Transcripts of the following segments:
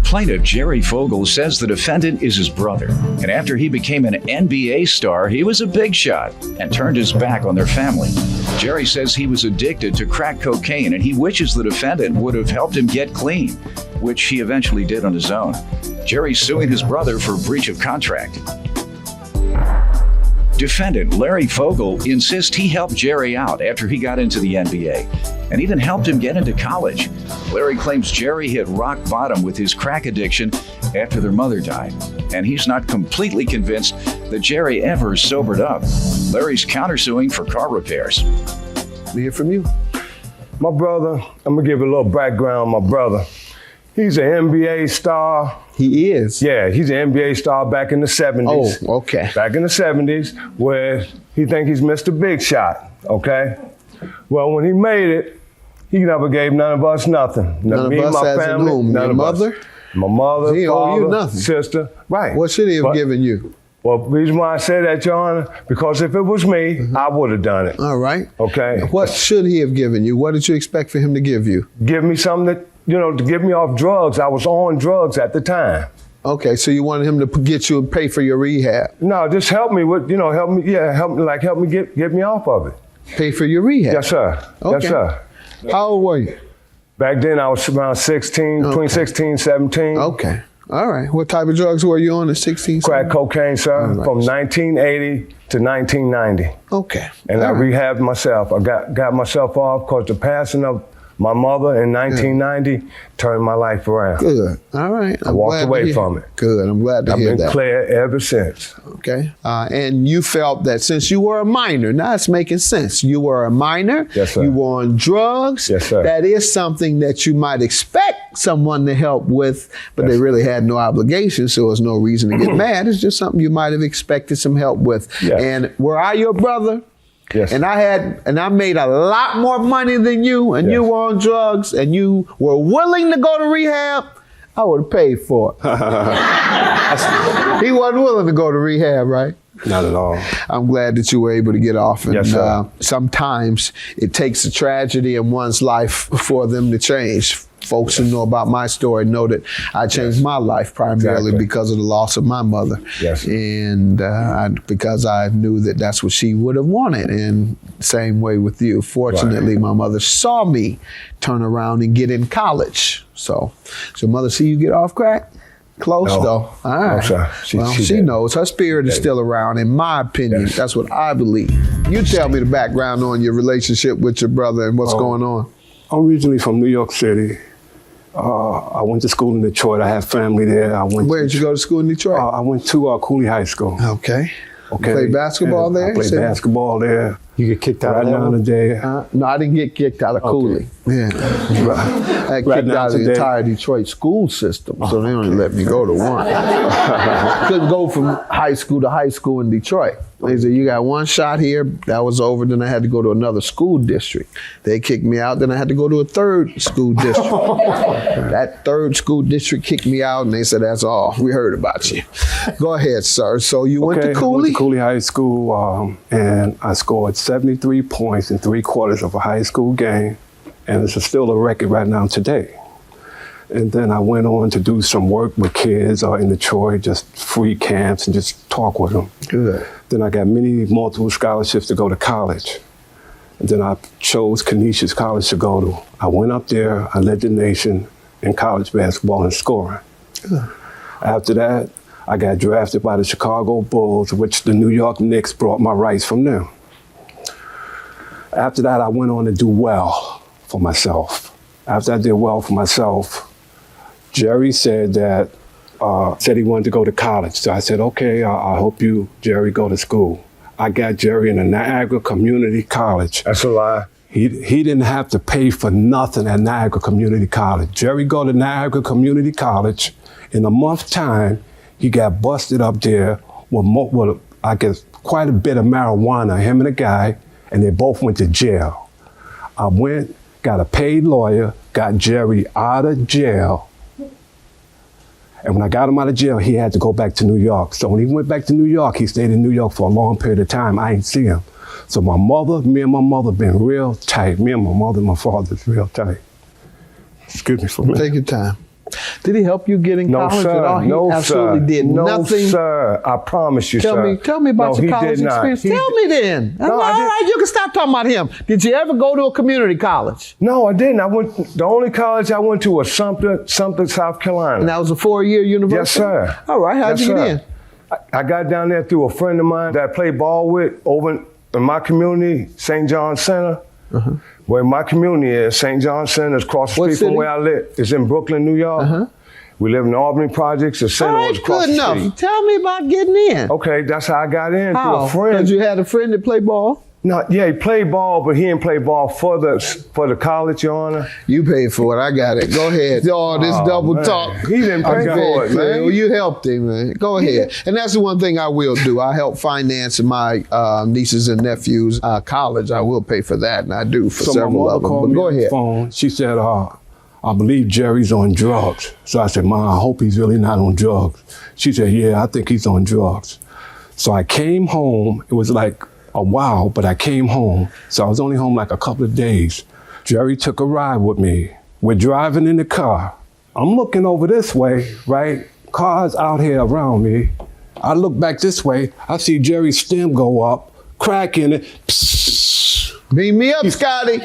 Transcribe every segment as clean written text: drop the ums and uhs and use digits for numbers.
Plaintiff Jerry Fogel says the defendant is his brother, and after he became an NBA star, he was a big shot and turned his back on their family. Jerry says he was addicted to crack cocaine, and he wishes the defendant would have helped him get clean, which he eventually did on his own. Jerry's suing his brother for breach of contract. Defendant Larry Fogel insists he helped Jerry out after he got into the NBA and even helped him get into college. Larry claims Jerry hit rock bottom with his crack addiction after their mother died, and he's not completely convinced that Jerry ever sobered up. Larry's countersuing for car repairs. We hear from you. My brother, I'm gonna give a little background on my brother. He's an NBA star. He is? Yeah, he's an NBA star back in the 70s. Oh, okay. Back in the 70s, where he think he's Mr. Big Shot, okay? Well, when he made it, he never gave none of us nothing. None of me us and my as family, in whom? none Your of mother? us. My mother, He owe you father, nothing. sister, right. What should he have given you? Well, the reason why I say that, Your Honor, because if it was me, I would have done it. All right. Okay? What should he have given you? What did you expect for him to give you? Give me something that, to get me off drugs. I was on drugs at the time. Okay, so you wanted him to get you and pay for your rehab? No, just help me with, help me get me off of it. Pay for your rehab? Yes, sir. Okay. Yes, sir. How old were you? Back then, I was around 16, between 16 and 17. Okay. All right. What type of drugs were you on at 16? Crack cocaine, sir, right. from 1980 to 1990. Okay. And I rehabbed myself. I got myself off because the passing of my mother in 1990 turned my life around. Good. All right. I walked away from it. Good. I'm glad to hear that. I've been clear ever since. Okay. And you felt that since you were a minor, now it's making sense. You were a minor. Yes, sir. You were on drugs. Yes, sir. That is something that you might expect someone to help with, but they really had no obligation, so there's no reason to get mad. It's just something you might have expected some help with. Yes. And were I your brother? Yes. And I made a lot more money than you, and you were on drugs, and you were willing to go to rehab, I would have paid for it. He wasn't willing to go to rehab, right? Not at all. I'm glad that you were able to get off. And yes, sir. Sometimes it takes a tragedy in one's life for them to change. Folks who know about my story know that I changed my life primarily because of the loss of my mother. Yes. And because I knew that that's what she would have wanted. And same way with you. Fortunately, my mother saw me turn around and get in college. So mother see you get off crack? Close though. All right. No, sir. She knows. Her spirit is still around, in my opinion. Yes. That's what I believe. You tell me the background on your relationship with your brother and what's going on. I'm originally from New York City. I went to school in Detroit. I have family there. Where did you go to school in Detroit? I went to Cooley High School. Okay. You played basketball there? I played basketball there. You get kicked out right now today. No, I didn't get kicked out of Cooley. Yeah. I got kicked out of the entire Detroit school system, so they only let me go to one. Couldn't go from high school to high school in Detroit. They said, you got one shot here, that was over, then I had to go to another school district. They kicked me out, then I had to go to a third school district. That third school district kicked me out, and they said, that's all, we heard about you. Go ahead, sir. So you went to Cooley? I went to Cooley High School, and I scored 73 points in 3/4 of a high school game, and it's still a record right now today. And then I went on to do some work with kids in Detroit, just free camps and just talk with them. Good. Then I got multiple scholarships to go to college. And then I chose Canisius College to go to. I went up there, I led the nation in college basketball and scoring. Good. After that, I got drafted by the Chicago Bulls, which the New York Knicks brought my rights from them. After that, I went on to do well for myself. After I did well for myself, Jerry said that, said he wanted to go to college. So I said, okay, I hope you, Jerry, go to school. I got Jerry in a Niagara Community College. That's a lie. He didn't have to pay for nothing at Niagara Community College. Jerry go to Niagara Community College. In a month's time, he got busted up there with I guess, quite a bit of marijuana, him and a guy, and they both went to jail. I went, got a paid lawyer, got Jerry out of jail. And when I got him out of jail, he had to go back to New York. So when he went back to New York, he stayed in New York for a long period of time. I ain't see him. So me and my mother been real tight. Me and my mother and my father's real tight. Excuse me for a minute. Take your time. Did he help you get in No, college sir. at all? He No, absolutely sir. did No, nothing. sir. I promise you, Tell sir. me about No, your he college did not. experience. He Tell me then. No, all I didn't. right, you can stop talking about him. Did you ever go to a community college? No, I didn't. The only college I went to was Sumter, South Carolina. And that was a 4-year university? Yes, sir. All right, how'd Yes, you get sir. in? I got down there through a friend of mine that I played ball with over in my community, St. John Center. Where my community is, St. John Center is across the What street city? from where I live. It's in Brooklyn, New York. We live in the Albany Projects. The All center was right, across good the enough. street. Tell me about getting in. Okay, that's how I got in through How? a friend. Because you had a friend that played ball? No, yeah, he played ball, but he didn't play ball for the college, Your Honor. You paid for it. I got it. Go ahead. All this Oh, double man. talk. He didn't pay for it, man. Well, you helped him, man. Go ahead. And that's the one thing I will do. I help finance my nieces and nephews' college. I will pay for that, and I do for So my several mother of them. called But me go on the ahead. phone. She said, I believe Jerry's on drugs. So I said, Ma, I hope he's really not on drugs. She said, yeah, I think he's on drugs. So I came home. It was like a while, but I came home. So I was only home like a couple of days. Jerry took a ride with me. We're driving in the car. I'm looking over this way, right? Cars out here around me. I look back this way. I see Jerry's stem go up, crack in it. Psst. Beat me up, Scotty.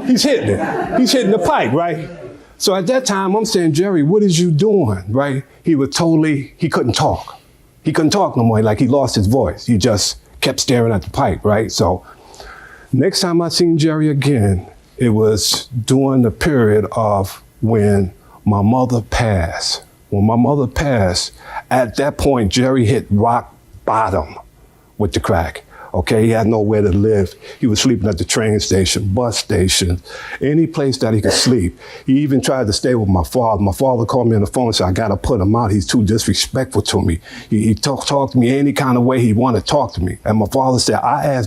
He's hitting it. He's hitting the pipe, right? So at that time, I'm saying, Jerry, what is you doing, right? He couldn't talk. He couldn't talk no more, like he lost his voice. He just kept staring at the pipe, right? So next time I seen Jerry again, it was during the period of when my mother passed. When my mother passed, at that point, Jerry hit rock bottom with the crack. Okay, he had nowhere to live. He was sleeping at the train station, bus station, any place that he could sleep. He even tried to stay with my father. My father called me on the phone and said, I gotta put him out. He's too disrespectful to me. He talked to me any kind of way he wanted to talk to me. And my father said, I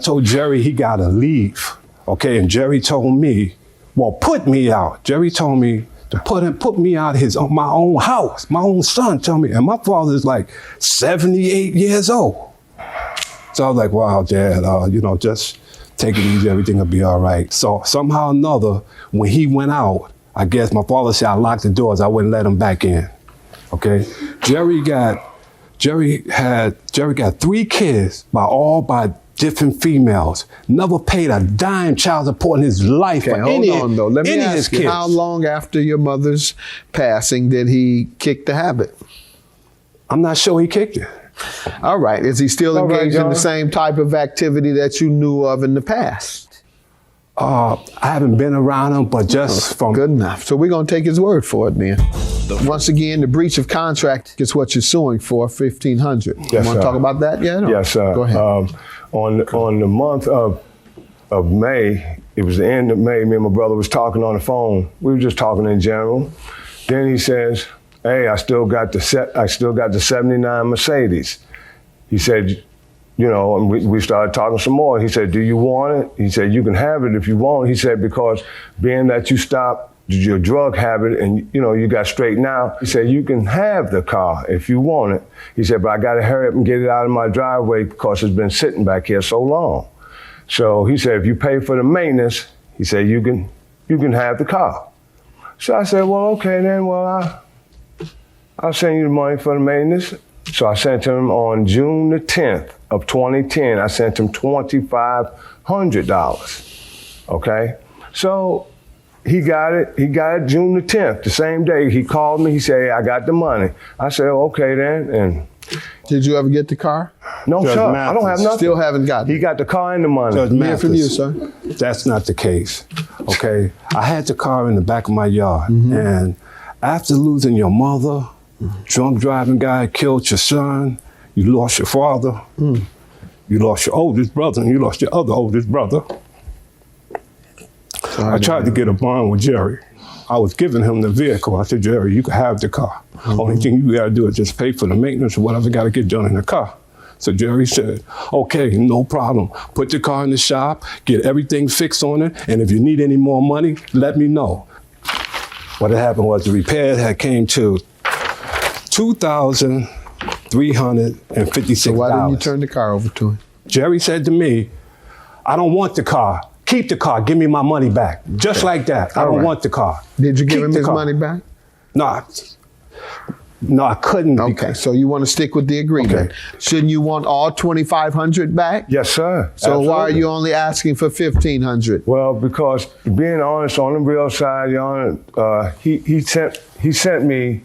told Jerry he gotta leave. Okay, and Jerry told me, well, put me out. Jerry told me to put me out of my own house. My own son told me, and my father is like 78 years old. So I was like, wow, Dad, just take it easy, everything will be all right. So somehow or another, when he went out, I guess my father said I locked the doors, I wouldn't let him back in. Okay? Jerry got 3 kids by different females. Never paid a dime child support in his life for any of his kids. How long after your mother's passing did he kick the habit? I'm not sure he kicked it. All right. Is he still engaged in the same type of activity that you knew of in the past? I haven't been around him, but just from... Good enough. So we're going to take his word for it then. Once again, the breach of contract is what you're suing for, $1,500. Yes, you want sir. to talk about that? Yeah, no. Yes, sir. Go ahead. On the month of May, it was the end of May, me and my brother was talking on the phone. We were just talking in general. Then he says, hey, I still got the 79 Mercedes. He said, and we started talking some more. He said, do you want it? He said, you can have it if you want. He said, because being that you stopped your drug habit and, you got straightened out, he said, you can have the car if you want it. He said, but I got to hurry up and get it out of my driveway because it's been sitting back here so long. So he said, if you pay for the maintenance, he said, you can have the car. So I said, well, okay then, I'll send you the money for the maintenance. So I sent him on June the 10th of 2010, I sent him $2,500, okay? So he got it June the 10th, the same day. He called me, he said, hey, I got the money. I said, okay then, and. Did you ever get the car? No, Judge sir, Mathis. I don't have nothing. Still haven't gotten it. He got the car and the money. Judge Hear from you, Mathis, sir. That's not the case, okay? I had the car in the back of my yard, and after losing your mother, drunk driving guy killed your son, you lost your father, you lost your oldest brother, and you lost your other oldest brother. I tried to get a bond with Jerry. I was giving him the vehicle. I said, Jerry, you can have the car. Only thing you gotta do is just pay for the maintenance or whatever gotta get done in the car. So Jerry said, okay, no problem. Put the car in the shop, get everything fixed on it, and if you need any more money, let me know. What had happened was the repair had came to $2,356. So why didn't you turn the car over to him? Jerry said to me, I don't want the car. Keep the car, give me my money back. Just like that. I don't want the car. Did you give Keep him the his car. money back? No, I couldn't. Okay, so you want to stick with the agreement. Okay. Shouldn't you want all $2,500 back? Yes, sir. So why are Absolutely. you only asking for $1,500? Well, because being honest, on the real side, Your Honor, he sent me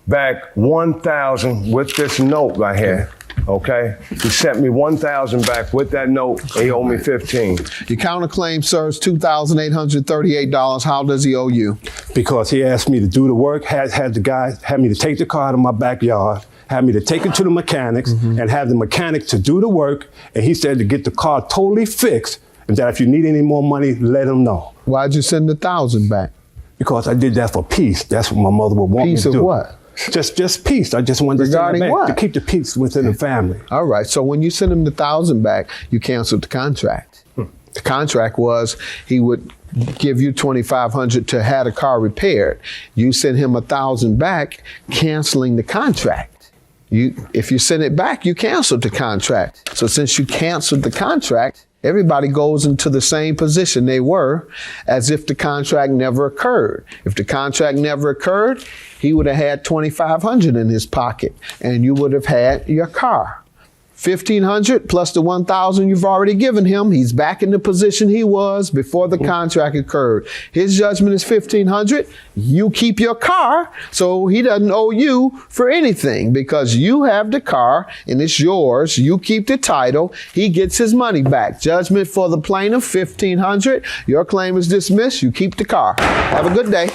back 1,000 with this note right here. Okay, he sent me 1,000 back with that note. He owed me 15. Your counterclaim, sir, is $2,838. How does he owe you? Because he asked me to do the work, had the guy, had me to take the car to my backyard, had me to take it to the mechanics, and have the mechanic to do the work, and he said to get the car totally fixed, and that if you need any more money, let him know. Why'd you send the 1,000 back? Because I did that for peace. That's what my mother would want me Peace to of do. what? Just peace. I just wanted to send Regarding it back, what? to keep the peace within the family. All right, so when you sent him the 1,000 back, you canceled the contract. The contract was he would give you $2,500 to have the car repaired. You sent him 1,000 back, canceling the contract. If you send it back, you canceled the contract. So since you canceled the contract, everybody goes into the same position they were as if the contract never occurred. If the contract never occurred, he would have had $2,500 in his pocket and you would have had your car. $1,500 plus the $1,000 you've already given him, he's back in the position he was before the contract occurred. His judgment is $1,500. You keep your car, so he doesn't owe you for anything because you have the car and it's yours. You keep the title. He gets his money back. Judgment for the plaintiff, $1,500. Your claim is dismissed. You keep the car. Have a good day.